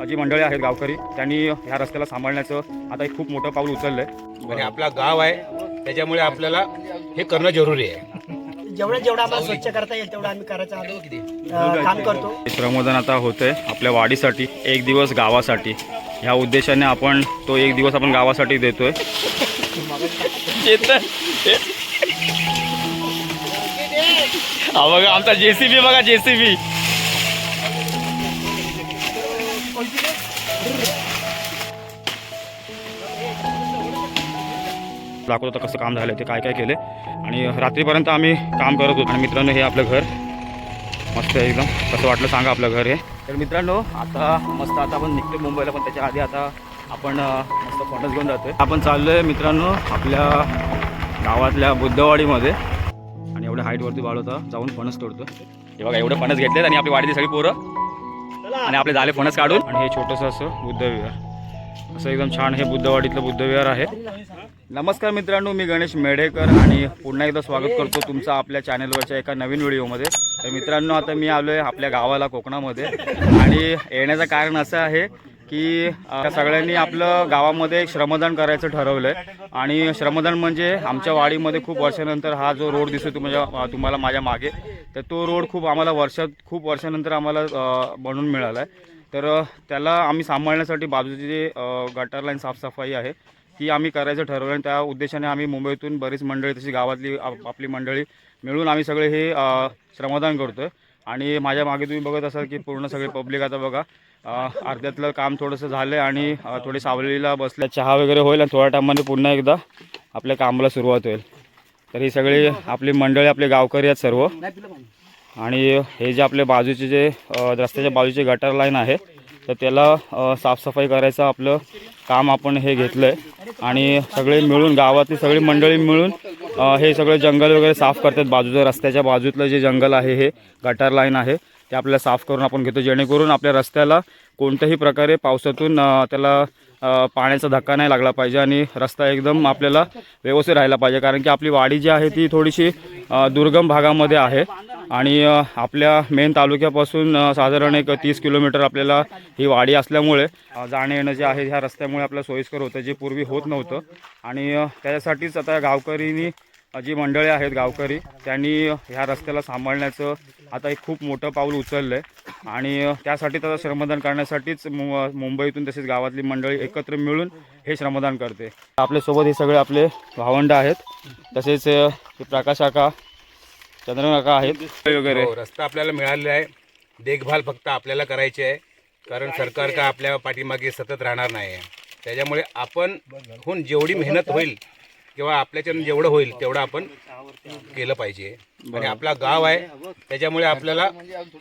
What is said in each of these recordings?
जी मंडळी आहेत गावकरी त्यांनी ह्या रस्त्याला सांभाळण्याचं आता एक खूप मोठं पाऊल उचललंय आणि आपला गाव आहे त्याच्यामुळे आपल्याला हे करणं जरुरी आहे. जेवढं आम्हाला स्वच्छ करता येईल तेवढं आम्ही करायचं काम करतो. श्रमदान आता होतंय आपल्या वाडीसाठी, एक दिवस गावासाठी. ह्या उद्देशाने आपण तो एक दिवस आपण गावासाठी देतोय. हा बघा आमचा JCB, बघा JCB. दाखवतो कसं काम झालं ते, काय काय केले. आणि रात्रीपर्यंत आम्ही काम करत होतो. आणि मित्रांनो हे आपलं घर मस्त आहे एकदम. कसं वाटलं सांगा आपलं घर हे. तर मित्रांनो आता मस्त आता आपण निघतो मुंबईला, पण त्याच्या आधी आता आपण मस्त फणस घेऊन जातोय. आपण चाललोय मित्रांनो आपल्या गावातल्या बुद्धवाडीमध्ये. आणि एवढ्या हाईटवरती वाढवता जाऊन फणस तोडतो. हे बघा एवढे फणस घेतलेत आणि आपली वाडीची सगळी पोरं आणि आपले झाले फणस काढून. आणि हे छोटंसं असं बुद्धविहार, असं एकदम छान हे बुद्धवाडीतलं बुद्धविहार आहे. नमस्कार मित्रांनो, मी गणेश मेढेकर आणि पुन्हा एकदा स्वागत करतो तुमचं आपल्या चॅनलवरच्या एका नवीन व्हिडिओमध्ये. तर मित्रांनो आता मी आलो आहे आपल्या गावाला कोकणामध्ये. आणि येण्याचं कारण असं आहे की सगळ्यांनी आपलं गावामध्ये श्रमदान करायचं ठरवलं आहे. आणि श्रमदान म्हणजे आमच्या वाडीमध्ये खूप वर्षानंतर हा जो रोड दिसतो तुम्हाला माझ्या मागे, तर तो रोड खूप वर्षानंतर आम्हाला बनवून मिळाला आहे. तर त्याला आम्ही सांभाळण्यासाठी बाजूची जे गटर लाईन साफसफाई आहे ती आम्ही करायचं ठरवलं. आणि त्या उद्देशाने आम्ही मुंबईतून बरीच मंडळी तशी गावातली आपली मंडळी मिळून आम्ही सगळे हे श्रमदान करतो आहे. आणि माझ्या मागे तुम्ही बघत असाल की पूर्ण सगळे पब्लिक आता बघा अर्ध्यातलं काम थोडंसं झालं आहे आणि थोडी सावलीला बसल्या, चहा वगैरे होईल आणि थोड्या टायमाने पुन्हा एकदा आपल्या कामाला सुरुवात होईल. तर ही सगळी आपली मंडळी आपले गावकरी आहेत सर्व. आणि हे जे आपल्या बाजूचे जे रस्त्याच्या बाजूचे गटर लाईन आहे तर त्याला साफसफाई करायचं आपलं काम आपण हे घेतलं आहे. आणि सगळे मिळून गावातली सगळी मंडळी मिळून हे सगळं जंगल वगैरे साफ करतात. बाजूचं रस्त्याच्या बाजूतलं जे जंगल आहे, हे गटर लाईन आहे, ते आपल्याला साफ करून आपण घेतो, जेणेकरून आपल्या रस्त्याला कोणत्याही प्रकारे पावसातून त्याला पाण्याचा धक्का नाही लागला पाहिजे आणि रस्ता एकदम आपल्याला व्यवस्थित राहायला पाहिजे. कारण की आपली वाडी जी आहे ती थोडीशी दुर्गम भागामध्ये आहे. आणि आपल्या मेन तालुक्यापासून साधारण एक 30 किलोमीटर आपल्याला ही वाडी असल्यामुळे जाणे येणं जे आहे ह्या रस्त्यामुळे आपल्याला सोयीस्कर होतं, जे पूर्वी होत नव्हतं. आणि त्याच्यासाठीच आता गावकरीनी जी मंडळी आहेत गावकरी त्यांनी ह्या रस्त्याला सांभाळण्याचं आता एक खूप मोठं पाऊल उचललं आहे. आणि त्यासाठी त्याचं श्रमदान करण्यासाठीच मुंबईतून तसेच गावातली मंडळी एकत्र मिळून हे श्रमदान करते. आपल्यासोबत हे सगळे आपले भावंड आहेत, तसेच हे प्रकाश काका, चंद्रकाका काका आहेत वगैरे. रस्ता आपल्याला मिळालेला आहे, देखभाल फक्त आपल्याला करायची आहे. कारण सरकार का आपल्या पाठीमागे सतत राहणार नाही आहे. त्याच्यामुळे आपण होऊन जेवढी मेहनत होईल किंवा आपल्याच्यानं जेवढं होईल तेवढं आपण केलं पाहिजे. आणि आपला गाव आहे त्याच्यामुळे आपल्याला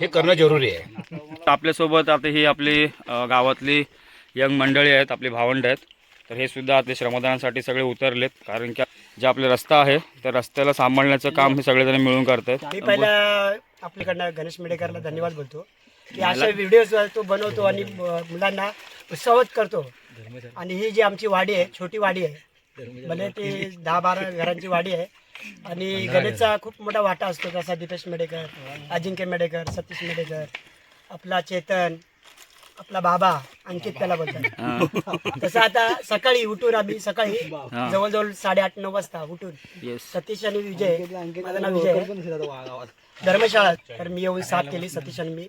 हे करणं जरुरी आहे. आपल्यासोबत आता ही आपली गावातली यंग मंडळी आहेत, आपली भावंड आहेत. तर हे सुद्धा आपले श्रमदानासाठी सगळे उतरलेत. कारण की जे आपले रस्ता आहे त्या रस्त्याला सांभाळण्याचं काम हे सगळेजण मिळून करतात. मी पहिला आपल्याकडनं गणेश मेढेकरला धन्यवाद बोलतो की अशा व्हिडिओज तो बनवतो आणि मुलांना उत्साहित करतो. आणि ही जी आमची वाडी आहे, छोटी वाडी आहे, भले ते 10-12 घरांची वाडी आहे. आणि गणेशचा खूप मोठा वाटा असतो, जसा दीपेश मेढेकर, अजिंक्य मेढेकर, सतीश मेढेकर, आपला चेतन, आपला बाबा अंकित त्याला बोलतात. तसं आता सकाळी उठून आम्ही सकाळी जवळजवळ 8:30-9 वाजता उठून सतीश आणि विजय, माझं नाव विजय धर्मशाळा, तर मी येऊन साफ केली. सतीश आणि मी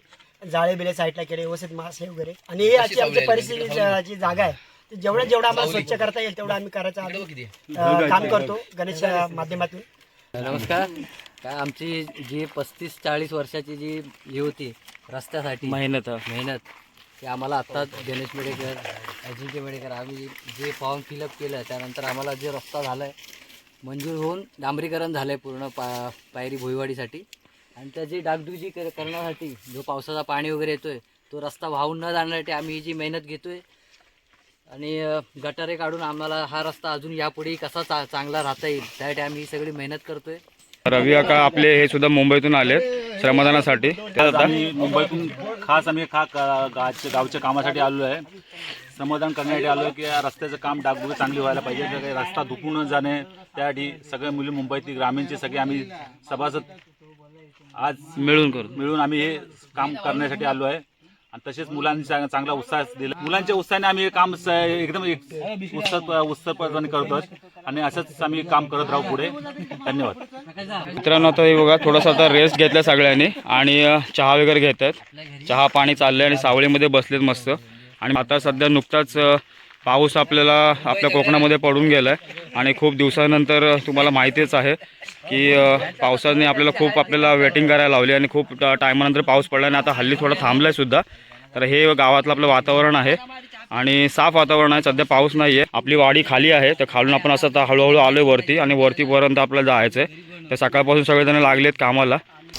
जाळे बिले साईडला केले, व्यवस्थित मासे वगैरे. आणि ही अशी आमची परिस्थिती जी जागा आहे, जेवढं आम्हाला स्वच्छ करता येईल तेवढं आम्ही करायचं काम करतो गणेशच्या माध्यमातून. नमस्कार. काय आमची जी 35-40 वर्षाची जी ही होती रस्त्यासाठी मेहनत ते आम्हाला आत्ताच गणेश मेढेकर, अजिंक्य मेढेकर आम्ही जे फॉर्म फिलअप केलं त्यानंतर आम्हाला जे रस्ता झाला आहे मंजूर होऊन डांबरीकरण झालं आहे पूर्ण पायरी भुईवाडीसाठी. आणि त्याची डागडुजी करण्यासाठी जो पावसाचा पाणी वगैरे येतो आहे तो रस्ता वाहून न जाण्यासाठी आम्ही ही जी मेहनत घेतो आहे. आणि गटारे काढून आम्हाला हा रस्ता अजून यापुढे कसा चांगला राहता येईल त्यासाठी आम्ही ही सगळी मेहनत करतो आहे. रवी काका आपले हे सुद्धा मुंबईतून आले श्रमदानासाठी. आम्ही मुंबईतून खास आम्ही गावच्या कामासाठी आलो आहे, श्रमदान करण्यासाठी आलो आहे की या रस्त्याचं काम डागडुगी चांगली व्हायला पाहिजे. रस्ता धुकून न जाणे त्यासाठी सगळे मुली मुंबईतली ग्रामीणचे सगळे आम्ही सभासद आज मिळून आम्ही हे काम करण्यासाठी आलो आहे. आणि तसेच मुलांनी चांगला उत्साह दिला. मुलांच्या उत्साहाने आम्ही हे काम एकदम उत्साहपणे करतो आणि असंच आम्ही काम करत राहू पुढे. धन्यवाद. मित्रांनो आता हे बघा थोडासा आता रेस्ट घेतला सगळ्यांनी आणि चहा वगैरे घेत आहेत. चहा पाणी चाललंय आणि सावलीमध्ये बसलेत मस्त. आणि आता सध्या नुकताच पाऊस आपल्या कोकणामध्ये पडून गेला आहे आणि खूप दिवसानंतर तुम्हाला माहितीच आहे की पावसाने आपल्याला वेटिंग करायला लावली आणि खूप टायमानंतर पाऊस पडला आणि आता हल्ली थोडा थांबला आहे सुद्धा. तर हे गावातलं आपलं वातावरण आहे आणि साफ वातावरण आहे. सध्या पाऊस नाही आहे. आपली वाडी खाली आहे तर खालून आपण असं आता हळूहळू आलो आहे वरती आणि वरतीपर्यंत आपल्याला जायचं आहे. तर सकाळपासून सगळेजण लागलेत कामाला.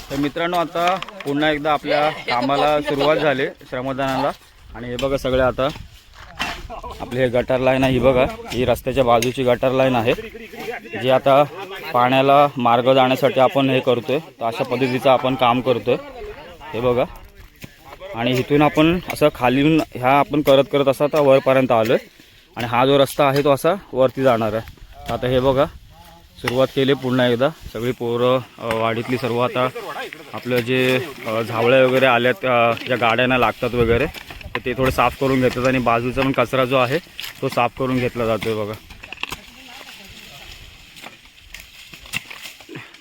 तर मित्रांनो आता पुन्हा एकदा आपल्या कामाला सुरुवात झाली श्रमदानाला. आणि हे बघा सगळे आता आपले हे गटार लाईन आहे. ही बघा ही रस्त्याच्या बाजूची गटार लाईन आहे जी आता पाण्याला मार्ग जाण्यासाठी आपण हे करतोय. तर अशा पद्धतीचं आपण काम करतोय हे बघा. आणि इथून आपण असं खालीून ह्या आपण करत असं आता वरपर्यंत आलो आहे आणि हा जो रस्ता आहे तो असा वरती जाणार आहे. आता हे बघा सुरुवात केली पुन्हा एकदा. सगळी पोरं वाडीतली सर्व आता आपलं जे झावळे वगैरे आल्यात ज्या गाड्यांना लागतात वगैरे तर ते थोडे साफ करून घेतात आणि बाजूचा पण कचरा जो आहे तो साफ करून घेतला जातोय बघा.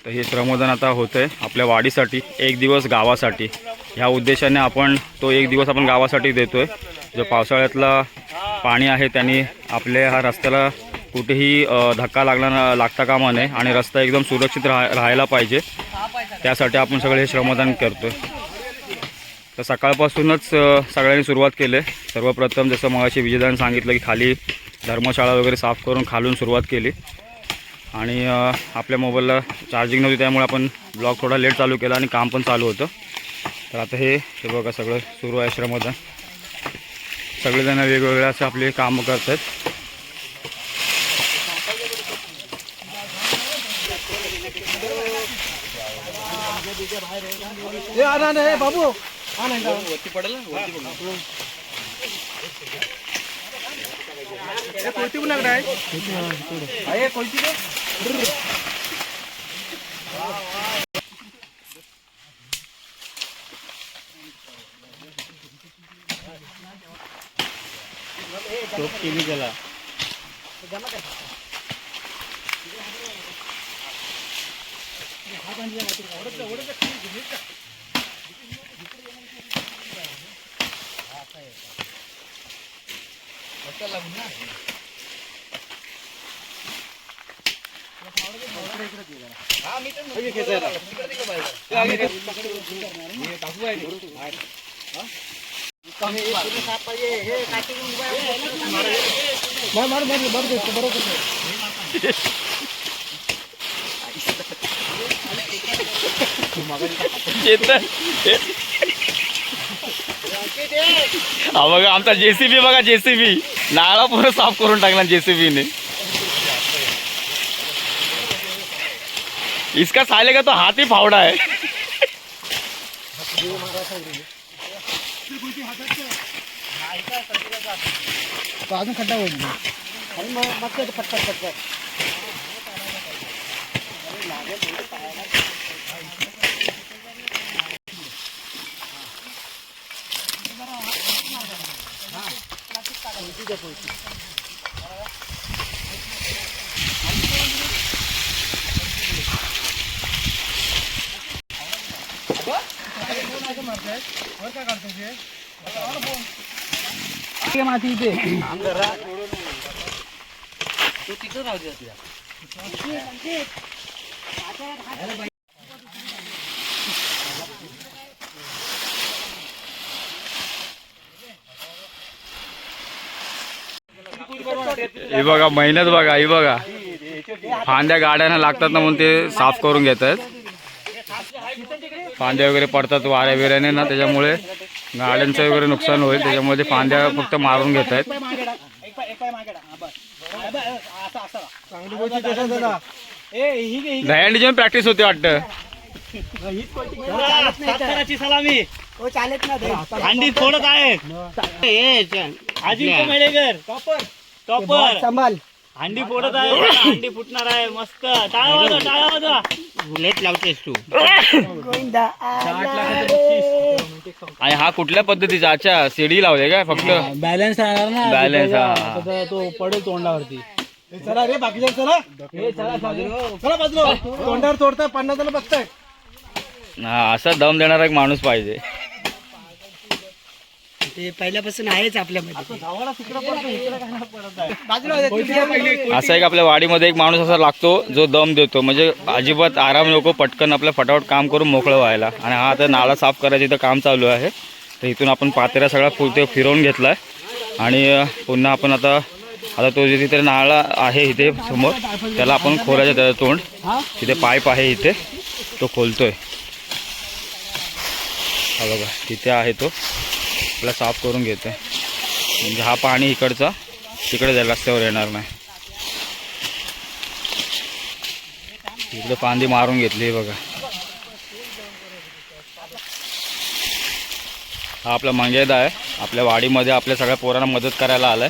तर हे श्रमदान आता होतं आहे आपल्या वाडीसाठी, एक दिवस गावासाठी. ह्या उद्देशाने आपण तो एक दिवस आपण गावासाठी देतोय. जो पावसाळ्यातला पाणी आहे त्यांनी आपल्या ह्या रस्त्याला कुठेही धक्का लागता कामा नये आणि रस्ता एकदम सुरक्षित राहायला पाहिजे. त्यासाठी आपण सगळे हे श्रमदान करतोय. तर सकाळपासूनच सगळ्यांनी सुरुवात केली आहे. सर्वप्रथम जसं मगाशी विजयदान सांगितलं की खाली धर्मशाळा वगैरे साफ करून खालून सुरुवात केली. आणि आपल्या मोबाईलला चार्जिंग नव्हती त्यामुळे आपण ब्लॉग थोडा लेट चालू केला आणि काम पण चालू होतं. तर आता हे बघा सगळं सुरू आहे श्रमदान. सगळेजण वेगवेगळे असे आपले कामं करत आहेत. बाबू हा बघा आमचा JCB बघा JCB नाळा पूर्ण साफ करून टाकला JCBने. इसका साले का तो हाथ ही फावड़ा है. अजून खड्डा होईल आणि मग पटपट माती इथे तिथं राहू दे. हे बघा मेहनत बघा. ही बघा फांद्या गाड्यांना लागतात ना म्हणून ते साफ करून घेत आहेत. फांद्या वगैरे पडतात वाऱ्या बिऱ्याने ना त्याच्यामुळे गाड्यांचं वगैरे नुकसान होईल. त्याच्यामुळे ते फांद्या फक्त मारून घेत आहेत. दहीहंडीची पण प्रॅक्टिस होते वाटतं. सलामी हो चालत ना अंडी थोडं आहे अजिंक्य मेळेकर टॉपर संभाल अंडी फोडत आहे. अंडी फुटणार आहे. मस्त टाळा वाजवा टाळा वाजवा. लेट लावतेस तू. गोविंदा आला रे. आणि हा कुठल्या पद्धतीचा? अच्छा, सीडी लावले काय फक्त? बॅलन्स राहणार ना. बॅलन्स, हा. आता तो पडेल तोंडावरती. चला रे बाकीच्या चला चला बाजूला तोंडावर तोडताय 50 जण बघताय. हा, असा दम देणारा एक माणूस पाहिजे. ते पहिल्यापासून आहेच आपल्यामध्ये. असा एक आपल्या वाडीमध्ये एक माणूस असा लागतो जो दम देतो, म्हणजे अजिबात आराम नको, पटकन आपल्या फटाफट काम करून मोकळं व्हायला. आणि हा आता नाला साफ करायचं इथं काम चालू आहे. तर इथून आपण पातेरा सगळा ते फिरवून घेतला आहे आणि पुन्हा आपण आता तो जिथे नाला आहे इथे समोर त्याला आपण खोलायचं, त्याचं तोंड तिथे पाईप आहे इथे तो खोलतोय. हा बघा तिथे आहे तो, आपला साफ करून घेतोय. म्हणजे हा पाणी इकडचा तिकडे जाईल, रस्त्यावर येणार नाही. इकडे फांदी मारून घेतली बघा. हा आपला मंगेदा आहे, आपल्या वाडीमध्ये आपल्या सगळ्या पोरांना मदत करायला आलाय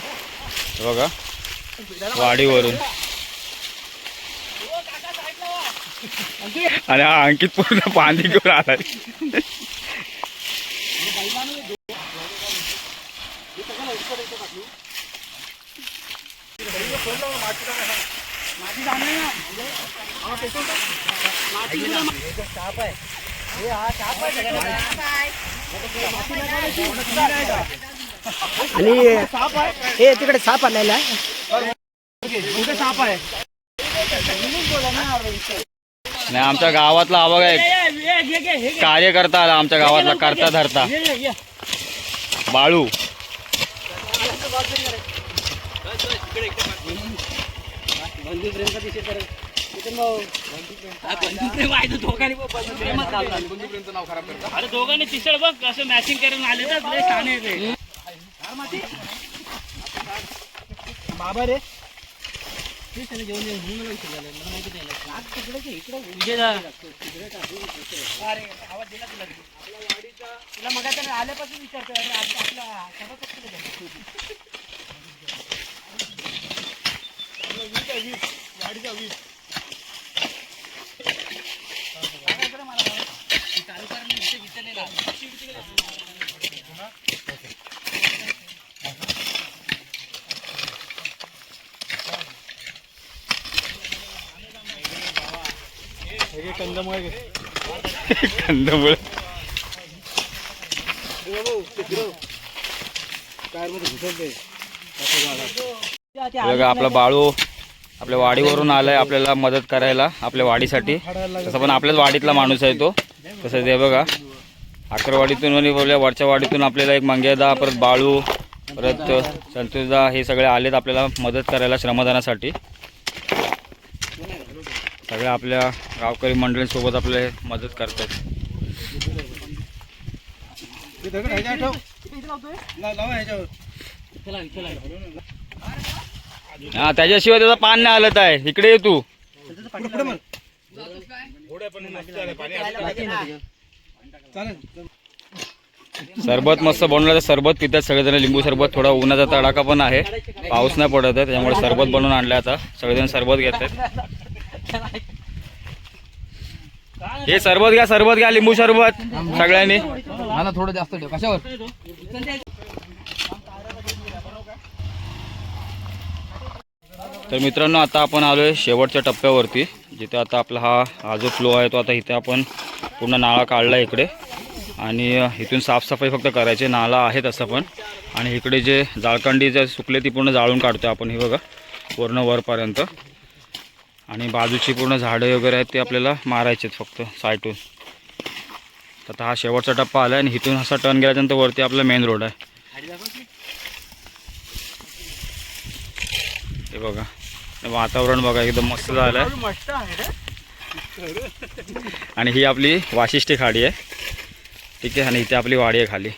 बघा वाडीवरून. आणि हा अंकित पूर्ण फांदी घेऊन आलाय. आणि हे तिकडे साप आलेला आहे. साप आहे. नाही आमच्या गावातला हा बघा एक कार्यकर्ता आला आमच्या गावातला, करता धरता बाळू. अरे दोघांनी तिसळ बघ कसं मॅचिंग करून आले तर लय छान आहे ते. बाबा रे तुला मग आल्यापासून विचारतोय कंदमुळे बघा आपला बाळू आपल्या वाडीवरून आलाय आपल्याला मदत करायला आपल्या वाडीसाठी. तसं पण आपल्याच वाडीतला माणूस आहे तो. तसं ते बघा आकरवाडीतून आणि बोलल्या वरच्या वाडीतून आपल्याला एक मंगेदा, परत बाळू, परत संतोषदा हे सगळे आलेत आपल्याला मदत करायला श्रमदानासाठी. सगळ्या आपल्या गावकरी मंडळींसोबत आपले मदत करतात. हा त्याच्याशिवाय त्याचा पान नाही आलत आहे. इकडे ये तू. सरबत मस्त बनवलं, सरबत पितात सगळेजण, लिंबू सरबत. थोडा उन्हाचा तडाखा पण आहे, पाऊस नाही पडत आहे, त्याच्यामुळे सरबत बनवून आणलं. आता सगळेजण सरबत घेतात. हे सरबत घ्या लिंबू सरबत सगळ्यांनी. मला थोडं जास्त ठेव. कशावर? तर मित्रांनो आता आपण आलोय शेवटच्या टप्प्यावरती, जिथे आता आपला हा जो फ्लो आहे तो आता इथे आपण पूर्ण नाळा काढला इकडे. आणि इथून साफसफाई फक्त करायची, नाला आहे तसं पण. आणि इकडे जे जाळकंडी जे सुकले ती पूर्ण जाळून काढतो आपण, हे बघा पूर्ण वरपर्यंत. आणि बाजूची पूर्ण झाडं वगैरे आहेत ते आपल्याला मारायचे आहेत फक्त साईटून. आता हा शेवटचा टप्पा आला आहे आणि इथून असा टर्न गेल्यानंतर वरती आपला मेन रोड आहे. हे बघा वातावरण बघा एकदम मस्त झालं आहे. आणि ही आपली वाशिष्ठी खाडी आहे, ठीक आहे. आणि इथे आपली वाडी आहे खाली.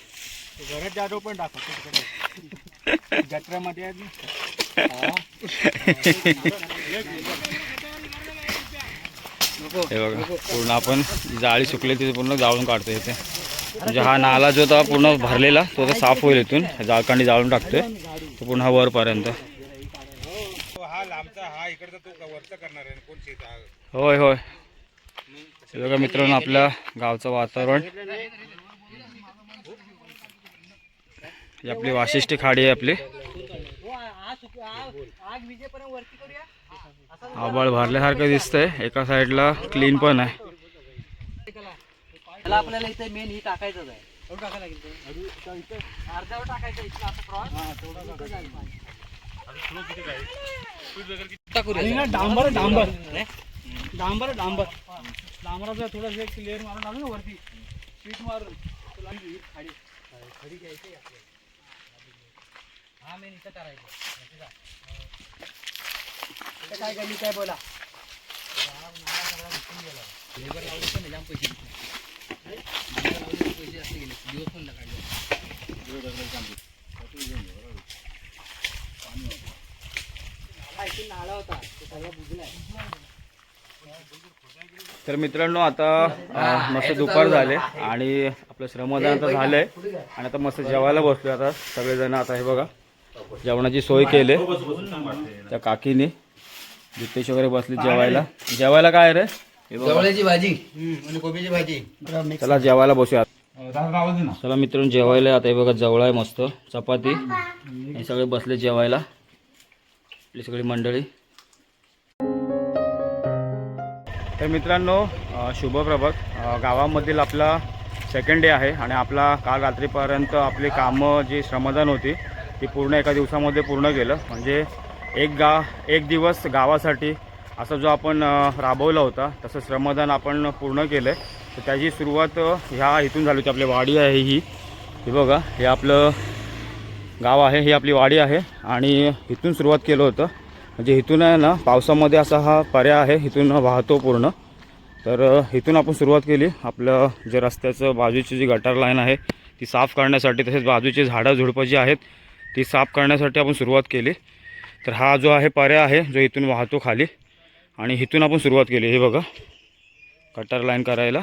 हे बघा पूर्ण आपण जाळी सुकली तिथे पूर्ण जाळून काढतो इथे. म्हणजे हा नाला जो होता पूर्ण भरलेला तो आता साफ होईल. इथून जाळकांडी जाळून टाकतोय तो पुन्हा वरपर्यंत. होय होय. हे बघा मित्रांनो आपल्या गावचं वातावरण ही आपली वाशिष्ठी खाडी आहे आपली. आबाळ भरल्यासारखं दिसतंय. एका साईडला क्लीन पण आहे. त्याला आपल्याला इथे मेन ही टाकायचंच आहे. अर्ध्यावर टाकायचं इथलं असं क्रॉस. आणि ना डांबर डांबर डांबर डांबर डांबराचं थोडंसं एक लेअर मारून टाकू ना वरती पीठ मारून तुला खाडी घ्यायची हा मेन इथं करायचं. काय गली काय बोला. लेबर लावले पण जाम पैसे जास्त गेले. दिवस पण काढले. नाला होता ते सगळं बुजलाय. तर मित्रांनो आता मस्त दुपार झाले आणि आपलं श्रमदान आता झालंय आणि आता मस्त जेवायला बसलो. आता सगळेजण आता हे बघा जेवणाची सोय केली त्या काकीने. जितेश वगैरे बसले जेवायला. जेवायला काय रे? जवळची भाजी आणि कोबीची भाजी. चला जेवायला बसूया. चला मित्रांनो जेवायला आता हे बघा जवळ आहे मस्त चपाती. हे सगळे बसले जेवायला आपली सगळी मंडळी. तर मित्रांनो शुभप्रभात. गावामधील आपला सेकंड डे आहे आणि आपला काल रात्रीपर्यंत आपली कामं जी श्रमदान होती ती पूर्ण एका दिवसामध्ये पूर्ण केलं. म्हणजे एक दिवस गावासाठी असं जो आपण राबवला होता तसं श्रमदान आपण पूर्ण केलं आहे. तर त्याची सुरुवात ह्या इथून झाली होती. आपली वाडी आहे ही बघा. हे आपलं गाव आहे. ही आपली वाडी आहे आणि इथून सुरुवात केलं होतं. म्हणजे इथून आहे ना पावसामध्ये असा हा पर्याय आहे. इथून वाहतो पूर्ण. तर इथून आपण सुरुवात केली. आपलं जे रस्त्याचं बाजूची जी गटार लाईन आहे ती साफ करण्यासाठी तसेच बाजूची झाडं झुडपं जी आहेत ती साफ करण्यासाठी आपण सुरुवात केली. तर हा जो आहे पर्याय आहे जो इथून वाहतो खाली आणि इथून आपण सुरुवात केली. हे बघा गटार लाईन करायला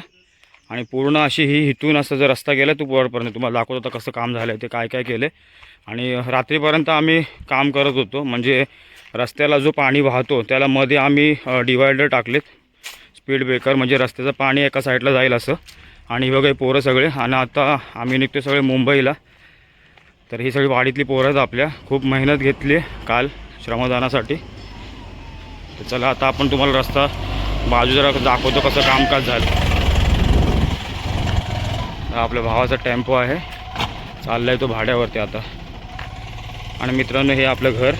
आणि पूर्ण अशी ही इथून असं जर रस्ता गेला तो वरपर्यंत तुम्हाला दाखवत होता कसं काम झालं आहे ते काय काय केले. आणि रात्रीपर्यंत आम्ही काम करत होतो. म्हणजे रस्त्याला जो पाणी वाहतो त्याला मध्ये आम्ही डिवायडर टाकलेत स्पीड ब्रेकर. म्हणजे रस्त्याचं पाणी एका साईडला जाईल असं. आणि बघा पोरं सगळे. आणि आता आम्ही निघतो सगळे मुंबईला. तर ही सगळी वाडीतली पोरं आहेत आपल्या. खूप मेहनत घेतली काल श्रमदानासाठी. तर चला आता आपण तुम्हाला रस्ता बाजू जरा दाखवतो कसं कामकाज झालं. आपल्या भावाचा टेम्पो आहे चालला आहे तो भाड्यावरती आता. आणि मित्रांनो हे आपलं घर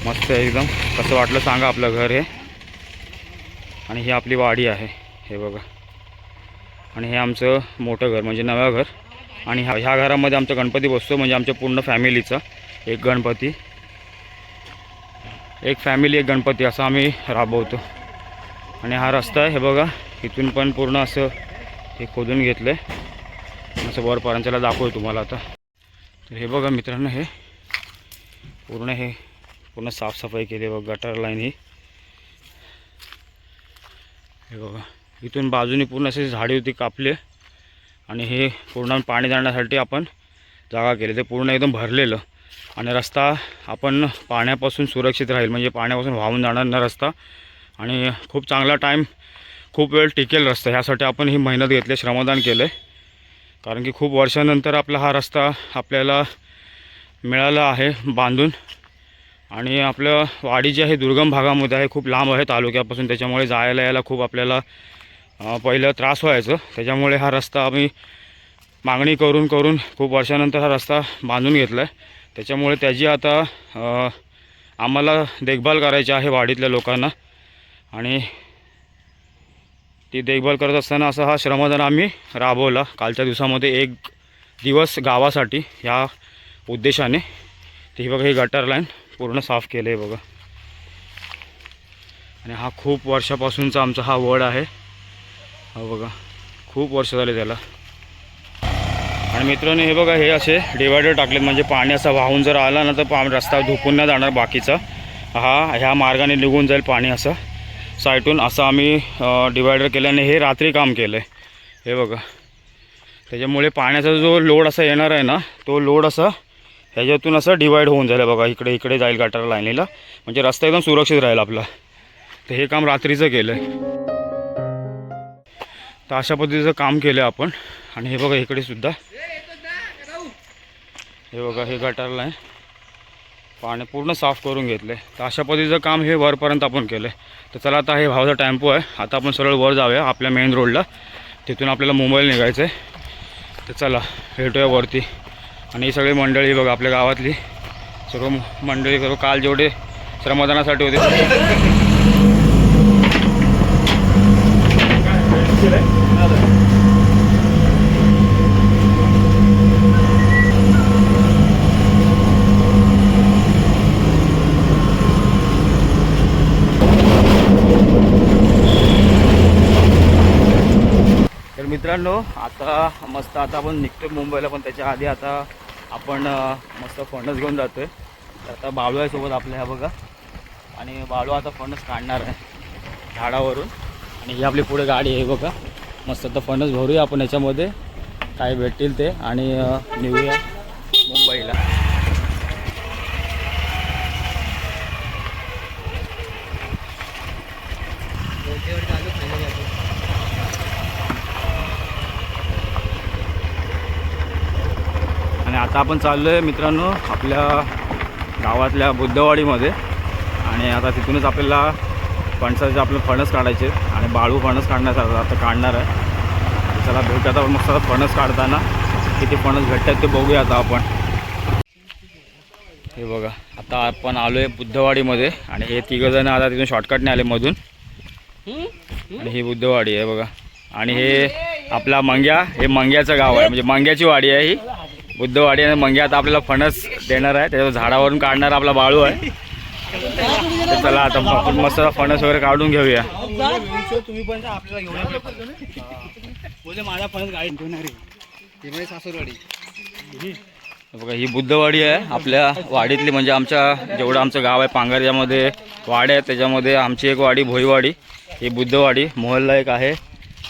मस्त आहे एकदम. कसं वाटलं सांगा आपलं घर हे. आणि ही आपली वाडी आहे हे बघा. आणि हे आमचं मोठं घर म्हणजे नवं घर. आणि ह्या घरामध्ये आमचा गणपती बसतो. म्हणजे आमच्या पूर्ण फॅमिलीचा एक गणपती एक फॅमिली एक गणपती असं आम्ही राबवतो. आणि हा रस्ता आहे हे बघा. इथून पण पूर्ण असं हे खोदून घेतलं आहे असं वरपर्यंतला दाखवतो तुम्हाला आता. तर हे बघा मित्रांनो हे पूर्ण साफसफाई केली बघा. गटर लाईन ही हे बघा. इथून बाजूनी पूर्ण अशी झाडी होती कापली आणि हे पूर्ण पाणी जाण्यासाठी आपण जागा केली. ते पूर्ण एकदम भरलेलं आणि रस्ता आपण पाण्यापासून सुरक्षित राहील. म्हणजे पाण्यापासून वाहून जाणार ना रस्ता. आणि खूप चांगला टाईम खूप वेळ टिकेल रस्ता. ह्यासाठी आपण ही मेहनत घेतली श्रमदान केलं आहे. कारण की खूप वर्षानंतर आपला हा रस्ता आपल्याला मिळाला आहे बांधून. आणि आपलं वाडी जी आहे दुर्गम भागामध्ये आहे. खूप लांब आहे तालुक्यापासून. त्याच्यामुळे जायला यायला खूप आपल्याला पहिलं त्रास व्हायचं. त्याच्यामुळे हा रस्ता आम्ही मागणी करून खूप वर्षानंतर हा रस्ता बांधून घेतला आहे. त्याच्यामुळे त्याची आता आम्हाला देखभाल करायची आहे वाडीतल्या लोकांना. आणि ती देखभाल करत असताना असा हा श्रमदान आम्ही राबवला कालच्या दिवसामध्ये. एक दिवस गावासाठी ह्या उद्देशाने. तर ही बघा ही गटर लाईन पूर्ण साफ केलं आहे बघा. आणि हा खूप वर्षापासूनचा आमचा हा वड आहे हा बघा. खूप वर्ष झाले त्याला. आणि मित्रांनो हे बघा हे असे डिवायडर टाकलेत. म्हणजे पाणी असं वाहून जर आला ना तर रस्ता धुकून नाही जाणार बाकीचा. ह्या मार्गाने निघून जाईल पाणी असं साईटून. असं आम्ही डिवायडर केल्याने हे रात्री काम केलं आहे हे बघा. त्याच्यामुळे पाण्याचा जो लोड असा येणार आहे ना तो लोड असा ह्याच्यातून असं डिवाईड होऊन जाईल बघा. इकडे जाईल गटार लाईनीला. म्हणजे रस्ता एकदम सुरक्षित राहील आपला. तर हे काम रात्रीचं केलं आहे. तर अशा पद्धतीचं काम केलं आहे आपण. आणि हे बघा इकडे सुद्धा हे बघा हे गटारला आहे पाणी पूर्ण साफ करून घेतले. तर अशा पद्धतीचं काम हे वरपर्यंत आपण केलं आहे. तर चला आता हे भावाचा टेम्पो आहे, आता आपण सरळ वर जाऊया आपल्या मेन रोडला, तिथून आपल्याला मुंबईला निघायचं आहे. तर चला भेटूया वरती. आणि ही सगळी मंडळी बघा आपल्या गावातली सर्व मंडळी सर्व काल जेवढे श्रमदानासाठी होते मित्रांनो. आता मस्त आता आपण निघतो मुंबईला, पण त्याच्या आधी आता आपण मस्त फणस घेऊन जातो आहे. तर आता बाळू आहे सोबत आपल्या ह्या बघा, आणि बाळू आता फणस काढणार आहे झाडावरून. आणि ही आपली पुढे गाडी आहे बघा, मस्त आता फणस भरूया आपण याच्यामध्ये काय भेटतील ते, आणि निघूया मुंबईला. आणि आता आपण चाललो आहे मित्रांनो आपल्या गावातल्या बुद्धवाडीमध्ये. आणि आता तिथूनच आपल्याला फणसाचे आपले फणस काढायचे, आणि बाळू फणस काढण्याचा आता काढणार आहे. चला भेटू आता मस्त फणस काढताना किती फणस भेटतात ते बघूया आता आपण. हे बघा आता आपण आलो आहे बुद्धवाडीमध्ये, आणि हे तिघंजणं आता तिथून शॉर्टकटने आले मधून. आणि ही बुद्धवाडी आहे बघा, आणि हे आपला मंग्या, हे मंग्याचं गाव आहे, म्हणजे मंग्याची वाडी आहे ही बुद्धवाडी. आणि मंग्या आता आपल्याला फणस देणार आहे, त्याच्या झाडावरून काढणार आपला बाळू आहे. तर चला आता आपण मस्त फणस वगैरे काढून घेऊया. तुम्ही पण आपल्याला घेऊन बोले माझा फणस गाडी घेणार आहे सासूरवाडी. बघा ही बुद्धवाडी आहे आपल्या वाडीतली, म्हणजे आमच्या जेवढं आमचं गाव आहे पांगाऱ्यामध्ये वाड्या आहेत, त्याच्यामध्ये आमची एक वाडी भोईवाडी, ही बुद्धवाडी. मोहल्ला एक आहे,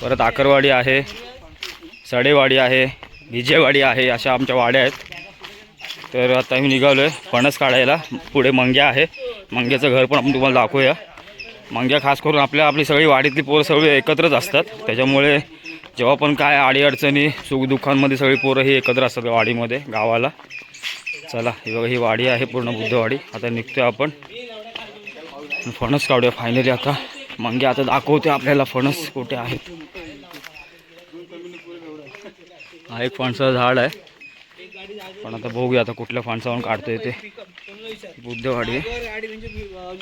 परत आकरवाडी आहे, सडेवाडी आहे, विजयवाडी आहे, अशा आमच्या वाड्या आहेत. तर आता मी निघालो आहे फणस काढायला. पुढे मंग्या आहे, मंग्याचं घर पण आपण तुम्हाला दाखवूया. मंग्या खास करून आपली सगळी वाडीतली पोरं सगळी एकत्रच असतात, त्याच्यामुळे जेव्हा पण काय अडीअडचणी सुखदुःखांमध्ये सगळी पोरं ही एकत्र असतात वाडीमध्ये गावाला. चला ही बघा ही वाडी आहे पूर्ण बुद्धवाडी. आता निघतो आपण फणस काढूया फायनली. आता मंग्या आता दाखवते आपल्याला फणस कुठे आहेत. हा एक फणसाचं झाड आहे, पण आता बघूया आता कुठल्या फणसावरून काढतोय ते. बुद्धवाडी ही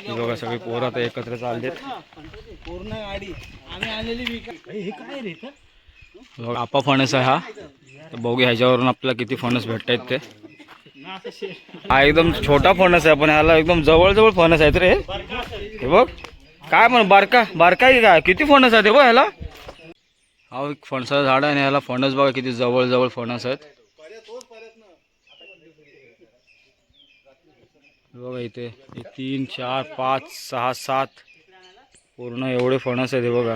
बघा सगळी पोरं आता एकत्र चाललेत. पूर्ण गाडी आम्ही आलेली हे काय रे बघा आपा फणस आहे हा. तर बघूया ह्याच्यावरून आपल्याला किती फणस भेटत आहेत ते. हा एकदम छोटा फणस आहे, पण ह्याला एकदम जवळजवळ फणस आहेत रे. हे बघ काय म्हण बारका बारका की काय, किती फणस आहे ते बघ ह्याला. हा एक फणसाचं झाड आहे, आणि ह्याला फणस बघा किती जवळजवळ फणस आहेत. बघा इथे 3 4 5 6 7 पूर्ण एवढे फणस आहेत. हे बघा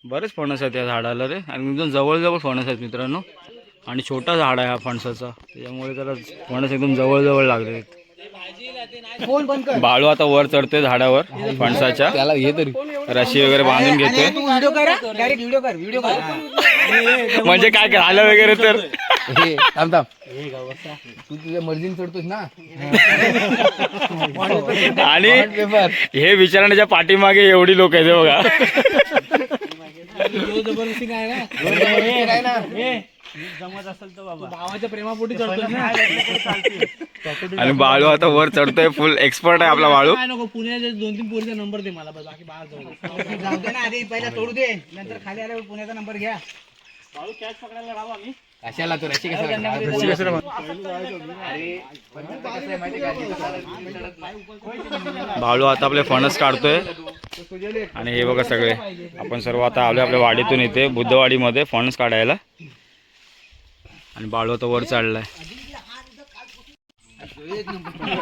बरेच फणस आहेत या झाडाला रे, आणि एकदम जवळजवळ फणस आहेत मित्रांनो. आणि छोटा झाड आहे हा फणसाचा, त्याच्यामुळे त्याला फणस एकदम जवळजवळ लागले. बाळू आता वर चढतोय झाडावर फणसाच्या, त्याला रशी वगैरे बांधून घेतोय. म्हणजे काय झालं वगैरे तर तू तुझ्या मर्जीने चढतोस ना. आणि हे विचारण्याच्या पाठीमागे एवढी लोक आहेत बघा. जबरदस्ती काय ना जमत असेल तर बाबा भावाच्या प्रेमापोटी चढतो ना. आणि बाळू आता वर चढतोय, फुल एक्सपर्ट आहे आपला बाळू. काय नको पुण्याचे 2-3 पोरीचा नंबर दे मला, बाकी बाहेर जाऊ दे ना. आधी पहिला तोडू दे, नंतर खाली आल्यावर पुण्याचा नंबर घ्या. बाळू कॅच पकडायला राहू आम्ही कशाला तू रशी बाळू आता आपले फणस काढतोय. आणि हे बघा सगळे आपण सर्व आता आलो आपल्या वाडीतून इथे बुद्धवाडीमध्ये फणस काढायला. आणि बाळू आता वर चढलाय.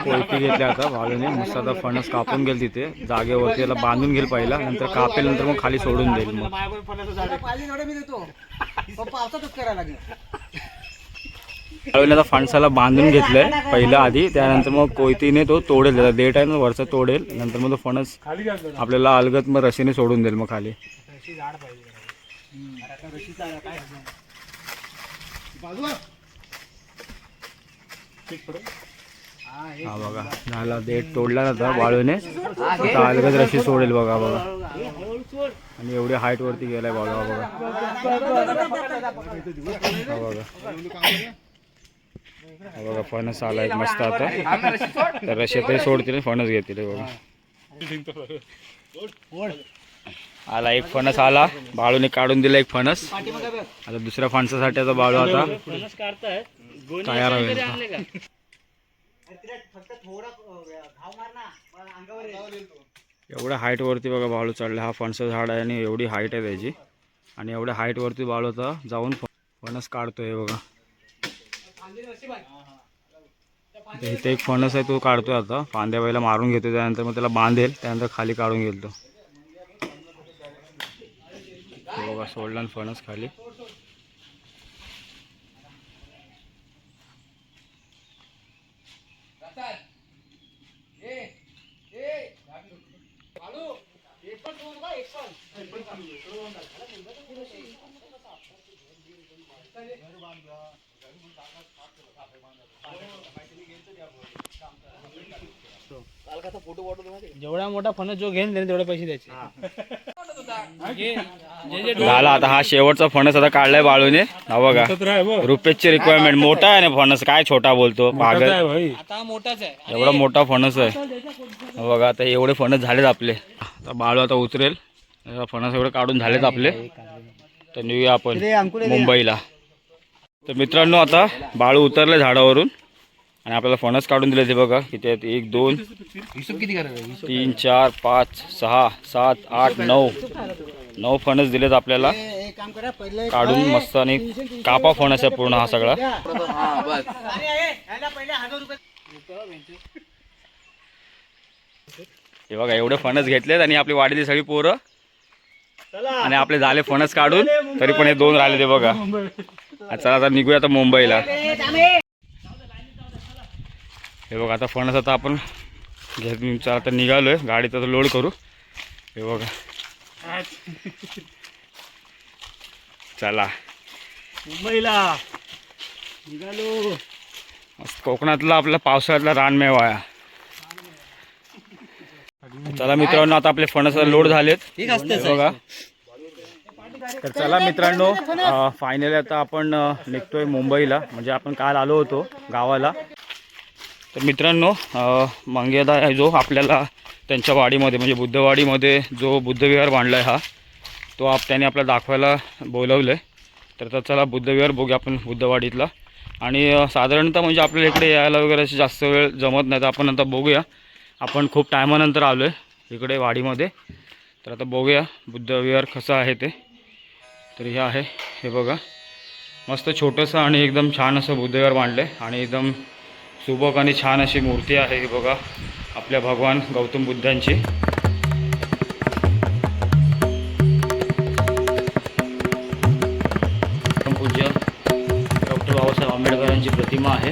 कोयती घेतली आता बाळूने, मस्त आता फणस कापून गेल तिथे जागेवरती, त्याला बांधून घेईल पहिला, नंतर कापेल, नंतर मग खाली सोडून देईल. मग बाळूने आता फणसाला बांधून घेतलंय पहिला आधी, त्यानंतर मग कोयतीने तो तोडेल, त्याला देठ आहे ना वरचा तोडेल, नंतर मग तो फणस आपल्याला अलगत मग रशीने सोडून देईल मग खाली. हा बघा झाला देठ तोडला जाता वाळूने. आता अलगद रशी सोडेल बघा बघा. आणि एवढी हाईट वरती गेलाय बघा बघा. हा बघा हा बघा फणस आलाय मस्त. आता तर रशी सोडतील फणस घेतील हे बघा. आला एक फणस आला, बाळूने काढून दिला एक फणस. आता दुसऱ्या फणसासाठी आता बाळू आता तयार होईल. एवढ्या हाईट वरती बघा बाळू चढला. हा फणसा झाड आहे आणि एवढी हाईट आहे त्याची. आणि एवढ्या हाईट वरती बाळू आता जाऊन फणस काढतोय बघा. इथे एक फणस आहे तो काढतोय आता. फांद्या वेळेला मारून घेतो, त्यानंतर मग त्याला बांधेल, त्यानंतर खाली काढून घेईल तो. बघा सोडला फणस खाली. जेवढा मोठा फणस जो घेईन त्याने तेवढे पैसे द्यायचे. झाला आता हा शेवटचा फणस आता काढलाय बाळूने. हा बघा रुपेशची रिक्वायरमेंट. मोठा आहे ना फणस, काय छोटा बोलतो पागल. आता मोठाच आहे. एवढा मोठा फणस आहे. हा बघा आता एवढे फणस झालेत आपले. आता बाळू आता उतरेल. फणस एवढे काढून झालेत आपले. तर निघूया आपण मुंबईला. तर मित्रांनो आता बाळू उतरले झाडावरून आणि आपल्याला फणस काढून दिले. ते बघा किती आहेत. 1 2 3 4 5 6 7 8 9 फणस दिलेत आपल्याला काढून मस्त. आणि कापा फणस आहे पूर्ण हा सगळा. हे बघा एवढे फणस घेतलेत आणि आपली वाडीली सगळी पोरं आणि आपले झाले फणस काढून. तरी पण हे 2 राहिले ते बघा. चला आता निघूया आता मुंबईला. हे बघा आता फणस आता आपण घेत आता निघालोय. गाडीत आता लोड करू. हे बघा चला मुंबईला निघालो. कोकणातला आपला पावसाळ्यातला रानमेवा आहे. चला मित्रांनो आता आपले फणस लोड झालेत. हे बघा. तर चला मित्रांनो फायनली आता आपण निघतोय मुंबईला. म्हणजे आपण काल आलो होतो गावाला. तर मित्रांनो मंगेदा आहे जो आपल्याला त्यांच्या वाडीमध्ये म्हणजे बुद्धवाडीमध्ये जो बुद्धविहार बांधला आहे हा, तो त्याने आपल्याला दाखवायला बोलवलं आहे. तर चला बुद्धविहार बघूया आपण बुद्धवाडीतला. आणि साधारणतः म्हणजे आपल्याला इकडे यायला वगैरे अशी जास्त वेळ जमत नाही. तर आपण आता बघूया. आपण खूप टायमानंतर आलो आहे इकडे वाडीमध्ये. तर आता बघूया बुद्धविहार कसं आहे ते. तर हे आहे हे बघा मस्त छोटंसं आणि एकदम छान असं बुद्धविहार बांधलं आहे. आणि एकदम सुबक आणि छान अशी मूर्ती आहे ही बघा आपल्या भगवान गौतम बुद्धांची. पूज्य डॉक्टर बाबासाहेब आंबेडकरांची प्रतिमा आहे.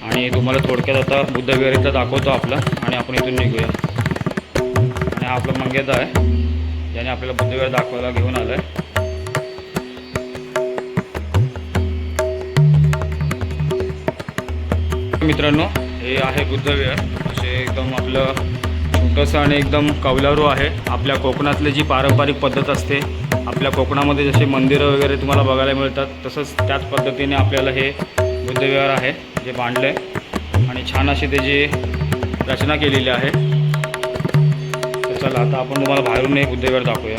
आणि तुम्हाला थोडक्यात आता बुद्धविहार इथं दाखवतो आपला. आणि आपण इथून निघूया. आणि हा आपला मंगेदा आहे ज्याने आपल्याला बुद्धविहार दाखवायला घेऊन आला आहे. मित्रांनो हे आहे बुद्धविहार. असे एकदम आपलं छोटंसं आणि एकदम कौलारू आहे. आपल्या कोकणातली जी पारंपरिक पद्धत असते, आपल्या कोकणामध्ये जसे मंदिरं वगैरे तुम्हाला बघायला मिळतात, तसंच त्याच पद्धतीने आपल्याला हे बुद्धविहार आहे जे बांधलं आहे. आणि छान अशी त्याची रचना केलेली आहे. तर चला आता आपण तुम्हाला बाहेरून एक बुद्धविहार दाखवूया.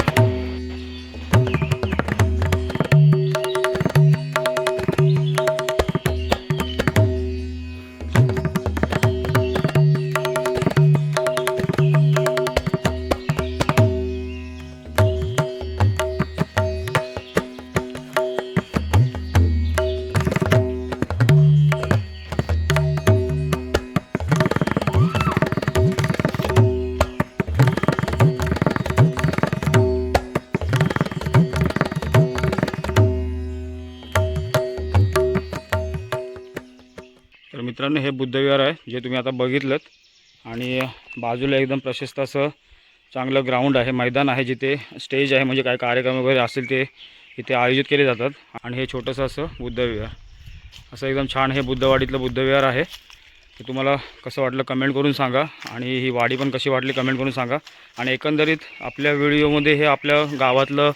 तर मित्रांनो हे बुद्धविहार आहे जे तुम्ही आता बघितलं. आणि बाजूला एकदम प्रशस्त असं चांगलं ग्राउंड आहे, मैदान आहे जिथे स्टेज आहे. म्हणजे काय कार्यक्रम वगैरे असेल ते इथे आयोजित केले जातात. आणि हे छोटंसं असं बुद्धविहार, असं एकदम छान हे बुद्धवाडीतलं बुद्धविहार आहे. ते तुम्हाला कसं वाटलं कमेंट करून सांगा. आणि ही वाडी पण कशी वाटली कमेंट करून सांगा. आणि एकंदरीत आपल्या व्हिडिओमध्ये हे आपल्या गावातलं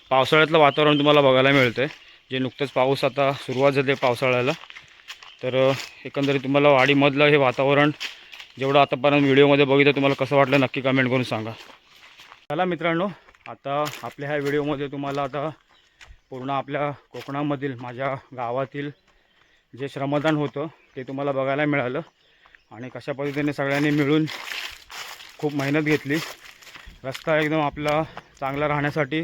पावसाळ्यातलं वातावरण तुम्हाला बघायला मिळतं आहे. जे नुकतंच पाऊस आता सुरुवात झाली पावसाळ्याला. तर एकंदरीत तुम्हाला वाडीमधलं हे वातावरण जेवढं आतापर्यंत व्हिडिओमध्ये बघितलं तुम्हाला कसं वाटलं नक्की कमेंट करून सांगा. चला मित्रांनो, आता आपल्या ह्या व्हिडिओमध्ये तुम्हाला आता पूर्ण आपल्या कोकणामधील माझ्या गावातील जे श्रमदान होतं ते तुम्हाला बघायला मिळालं. आणि कशा पद्धतीने सगळ्यांनी मिळून खूप मेहनत घेतली. रस्ता एकदम आपला चांगला राहण्यासाठी,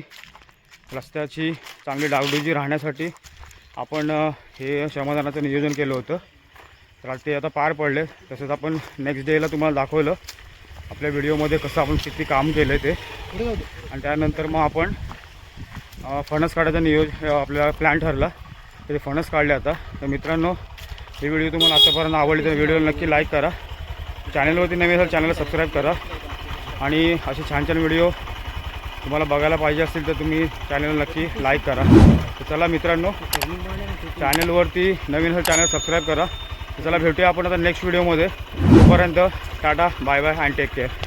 रस्त्याची चांगली डागडुजी राहण्यासाठी आपण हे श्रमदानाचं नियोजन केलं होतं. तर ते आता पार पडले. तसंच आपण नेक्स्ट डेला तुम्हाला दाखवलं आपल्या व्हिडिओमध्ये कसं आपण किती काम केलं ते. आणि त्यानंतर मग आपण फणस काढायचा नियोजन आपला प्लॅन ठरला. ते फणस काढले आता. तर मित्रांनो, ही व्हिडिओ तुम्हाला आतापर्यंत आवडली तर व्हिडिओला नक्की लाईक करा. चॅनलवरती नवीन असेल चॅनलला सबस्क्राईब करा. आणि असे छान छान व्हिडिओ तुम्हाला बघायला पाहिजे असतील तर तुम्ही चॅनलला नक्की लाईक करा. तर चला मित्रांनो, चॅनलवरती नवीन असेल चॅनल सबस्क्राईब करा. तर चला भेटूया आपण आता नेक्स्ट व्हिडिओमध्ये. तोपर्यंत tata, bye bye and take care.